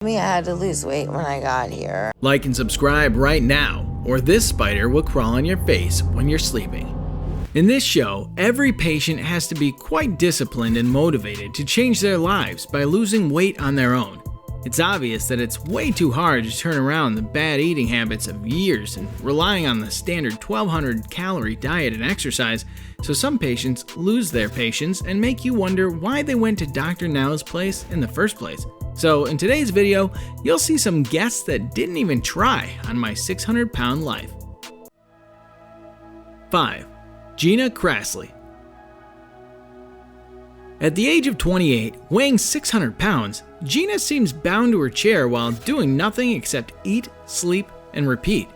I had to lose weight when I got here. Like and subscribe right now, or this spider will crawl on your face when you're sleeping. In this show, every patient has to be quite disciplined and motivated to change their lives by losing weight on their own. It's obvious that it's way too hard to turn around the bad eating habits of years and relying on the standard 1,200 calorie diet and exercise, so some patients lose their patience and make you wonder why they went to Dr. Now's place in the first place. So in today's video, you'll see some guests that didn't even try on my 600-pound life. 5. Gina Krasly. At the age of 28, weighing 600 pounds, Gina seems bound to her chair while doing nothing except eat, sleep, and repeat.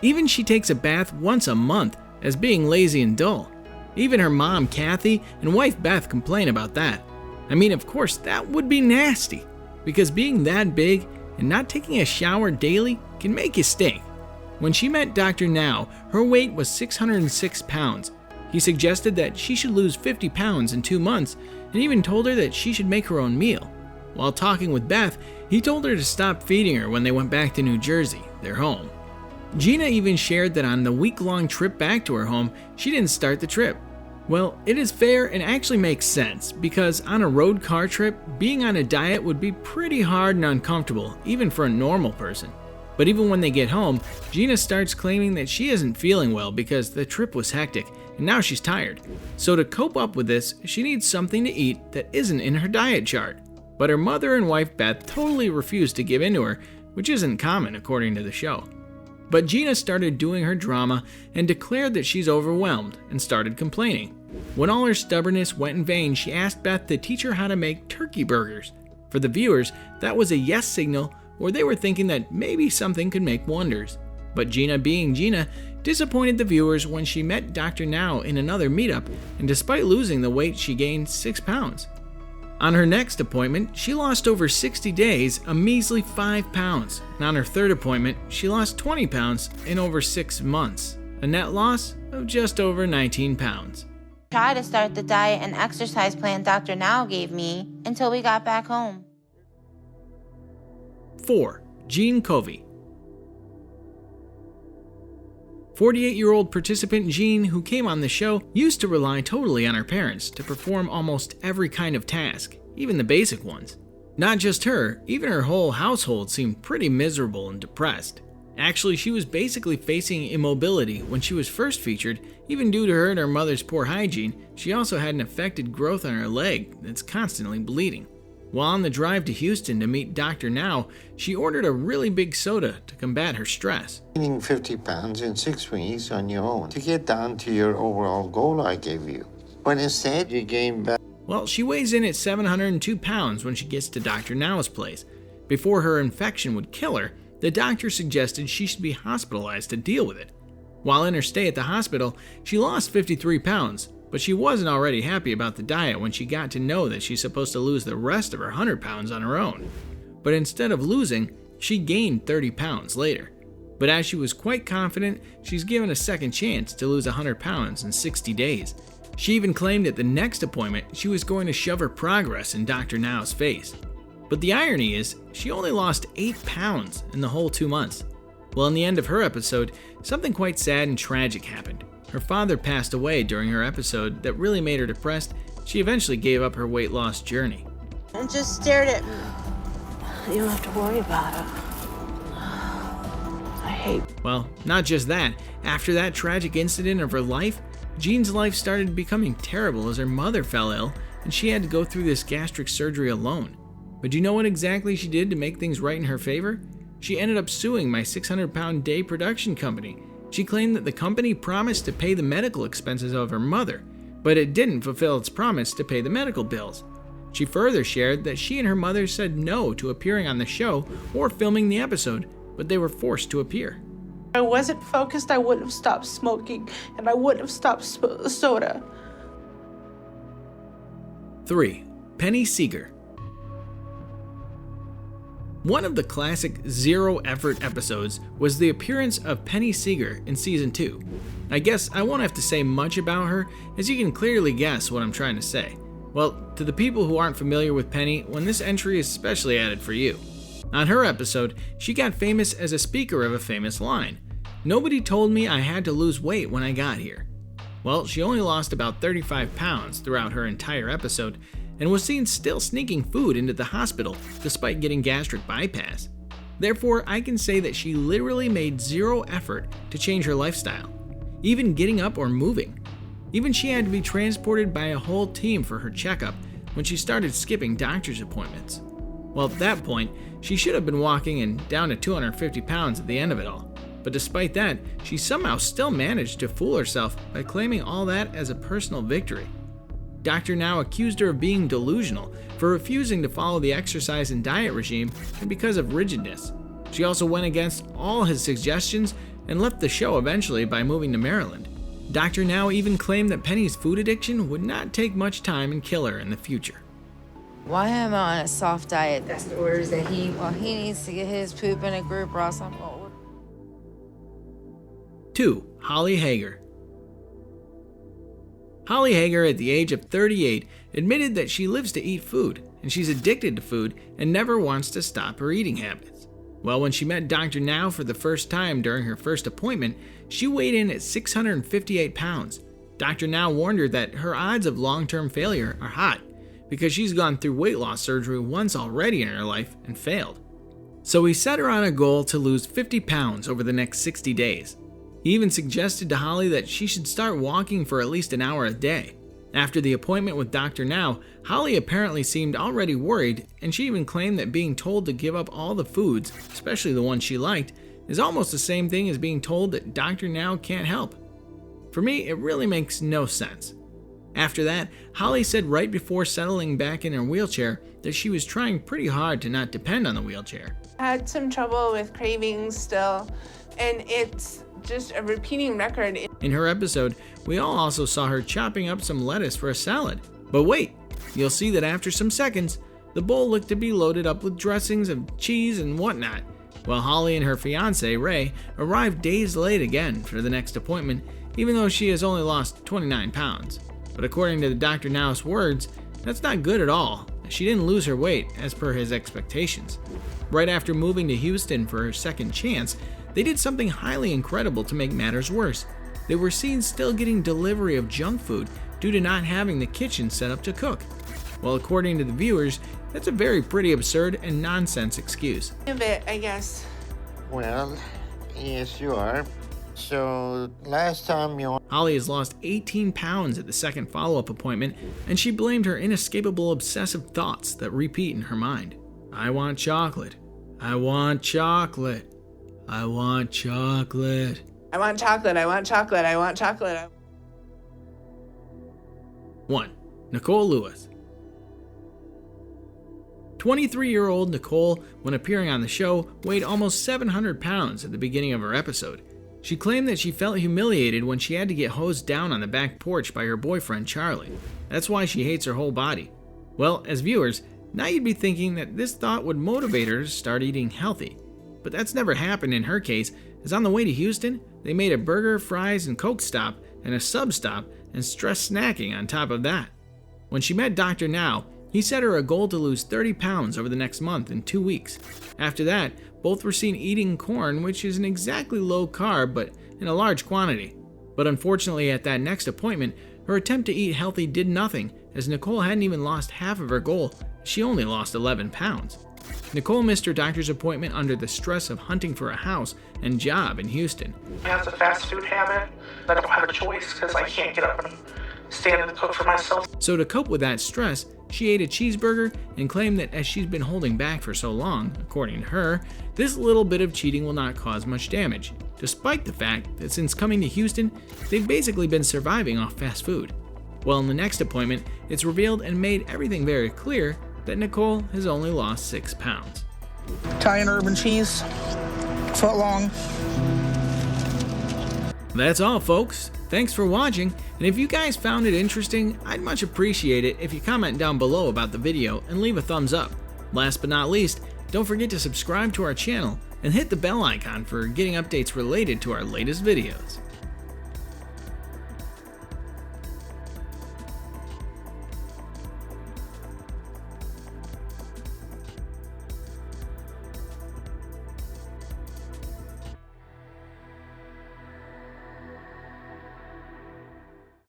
Even she takes a bath once a month as being lazy and dull. Even her mom, Kathy, and wife Beth complain about that. I mean, of course, that would be nasty, because being that big and not taking a shower daily can make you stink. When she met Dr. Now, her weight was 606 pounds. He suggested that she should lose 50 pounds in 2 months and even told her that she should make her own meal. While talking with Beth, he told her to stop feeding her when they went back to New Jersey, their home. Gina even shared that on the week-long trip back to her home, she didn't start the trip. Well, it is fair and actually makes sense, because on a road car trip, being on a diet would be pretty hard and uncomfortable, even for a normal person. But even when they get home, Gina starts claiming that she isn't feeling well because the trip was hectic, and now she's tired. So to cope up with this, she needs something to eat that isn't in her diet chart. But her mother and wife Beth totally refused to give in to her, which isn't common according to the show. But Gina started doing her drama and declared that she's overwhelmed and started complaining. When all her stubbornness went in vain, she asked Beth to teach her how to make turkey burgers. For the viewers, that was a yes signal, or they were thinking that maybe something could make wonders. But Gina, being Gina, disappointed the viewers when she met Dr. Now in another meetup, and despite losing the weight, she gained 6 pounds. On her next appointment, she lost over 60 days a measly 5 pounds, and on her third appointment, she lost 20 pounds in over 6 months, a net loss of just over 19 pounds. Try to start the diet and exercise plan Dr. Now gave me until we got back home. 4. Jean Covey. 48-year-old participant Jean, who came on the show, used to rely totally on her parents to perform almost every kind of task, even the basic ones. Not just her, even her whole household seemed pretty miserable and depressed. Actually, she was basically facing immobility when she was first featured. Even due to her and her mother's poor hygiene, she also had an affected growth on her leg that's constantly bleeding. While on the drive to Houston to meet Dr. Now, she ordered a really big soda to combat her stress. Gaining 50 pounds in 6 weeks on your own to get down to your overall goal I gave you. But instead, you gain back. Well, she weighs in at 702 pounds when she gets to Dr. Now's place. Before her infection would kill her, the doctor suggested she should be hospitalized to deal with it. While in her stay at the hospital, she lost 53 pounds, but she wasn't already happy about the diet when she got to know that she's supposed to lose the rest of her 100 pounds on her own. But instead of losing, she gained 30 pounds later. But as she was quite confident, she's given a second chance to lose 100 pounds in 60 days. She even claimed at the next appointment she was going to shove her progress in Dr. Now's face. But the irony is, she only lost 8 pounds in the whole 2 months. Well, in the end of her episode, something quite sad and tragic happened. Her father passed away during her episode that really made her depressed. She eventually gave up her weight loss journey. And just stared at me. You don't have to worry about it. I hate. Well, not just that. After that tragic incident of her life, Jean's life started becoming terrible as her mother fell ill and she had to go through this gastric surgery alone. But do you know what exactly she did to make things right in her favor? She ended up suing my 600-pound day production company. She claimed that the company promised to pay the medical expenses of her mother, but it didn't fulfill its promise to pay the medical bills. She further shared that she and her mother said no to appearing on the show or filming the episode, but they were forced to appear. If I wasn't focused, I wouldn't have stopped smoking, and I wouldn't have stopped soda. 3. Penny Seeger. One of the classic zero-effort episodes was the appearance of Penny Seeger in Season 2. I guess I won't have to say much about her, as you can clearly guess what I'm trying to say. Well, to the people who aren't familiar with Penny, when this entry is specially added for you. On her episode, she got famous as a speaker of a famous line, "Nobody told me I had to lose weight when I got here." Well, she only lost about 35 pounds throughout her entire episode and was seen still sneaking food into the hospital despite getting gastric bypass. Therefore, I can say that she literally made zero effort to change her lifestyle, even getting up or moving. Even she had to be transported by a whole team for her checkup when she started skipping doctor's appointments. Well, at that point, she should have been walking and down to 250 pounds at the end of it all. But despite that, she somehow still managed to fool herself by claiming all that as a personal victory. Dr. Now accused her of being delusional for refusing to follow the exercise and diet regime and because of rigidness. She also went against all his suggestions and left the show eventually by moving to Maryland. Dr. Now even claimed that Penny's food addiction would not take much time and kill her in the future. Why am I on a soft diet? That's the orders that he needs to get his poop in a group or else I'm going to order. 2. Holly Hager. Holly Hager, at the age of 38, admitted that she lives to eat food, and she's addicted to food and never wants to stop her eating habits. Well, when she met Dr. Now for the first time during her first appointment, she weighed in at 658 pounds. Dr. Now warned her that her odds of long-term failure are high, because she's gone through weight loss surgery once already in her life and failed. So he set her on a goal to lose 50 pounds over the next 60 days. He even suggested to Holly that she should start walking for at least an hour a day. After the appointment with Dr. Now, Holly apparently seemed already worried, and she even claimed that being told to give up all the foods, especially the ones she liked, is almost the same thing as being told that Dr. Now can't help. For me, it really makes no sense. After that, Holly said right before settling back in her wheelchair that she was trying pretty hard to not depend on the wheelchair. I had some trouble with cravings still, and it's just a repeating record. In her episode, we all also saw her chopping up some lettuce for a salad. But wait, you'll see that after some seconds, the bowl looked to be loaded up with dressings of cheese and whatnot, while Holly and her fiance, Ray, arrived days late again for the next appointment, even though she has only lost 29 pounds. But according to the Dr. Now's words, that's not good at all. She didn't lose her weight as per his expectations. Right after moving to Houston for her second chance, they did something highly incredible to make matters worse. They were seen still getting delivery of junk food due to not having the kitchen set up to cook. Well, according to the viewers, that's a very pretty absurd and nonsense excuse. A bit, I guess. Well, yes, you are. So, last time you... Holly has lost 18 pounds at the second follow-up appointment, and she blamed her inescapable obsessive thoughts that repeat in her mind. I want chocolate. I want chocolate. I want chocolate. I want chocolate, I want chocolate, I want chocolate. 1. Nicole Lewis. 23-year-old Nicole, when appearing on the show, weighed almost 700 pounds at the beginning of her episode. She claimed that she felt humiliated when she had to get hosed down on the back porch by her boyfriend Charlie. That's why she hates her whole body. Well, as viewers, now you'd be thinking that this thought would motivate her to start eating healthy. But that's never happened in her case, as on the way to Houston, they made a burger, fries, and Coke stop, and a sub stop, and stress snacking on top of that. When she met Dr. Now, he set her a goal to lose 30 pounds over the next month in 2 weeks. After that, both were seen eating corn, which isn't exactly low carb, but in a large quantity. But unfortunately, at that next appointment, her attempt to eat healthy did nothing, as Nicole hadn't even lost half of her goal. She only lost 11 pounds. Nicole missed her doctor's appointment under the stress of hunting for a house and job in Houston. I have a fast food habit. I don't have a choice because I can't get up and stand and cook for myself. So to cope with that stress, she ate a cheeseburger and claimed that as she's been holding back for so long, according to her, this little bit of cheating will not cause much damage, despite the fact that since coming to Houston, they've basically been surviving off fast food. Well, in the next appointment, it's revealed and made everything very clear that Nicole has only lost 6 pounds. Italian urban cheese, foot long. That's all, folks. Thanks for watching, and if you guys found it interesting, I'd much appreciate it if you comment down below about the video and leave a thumbs up. Last but not least, don't forget to subscribe to our channel and hit the bell icon for getting updates related to our latest videos.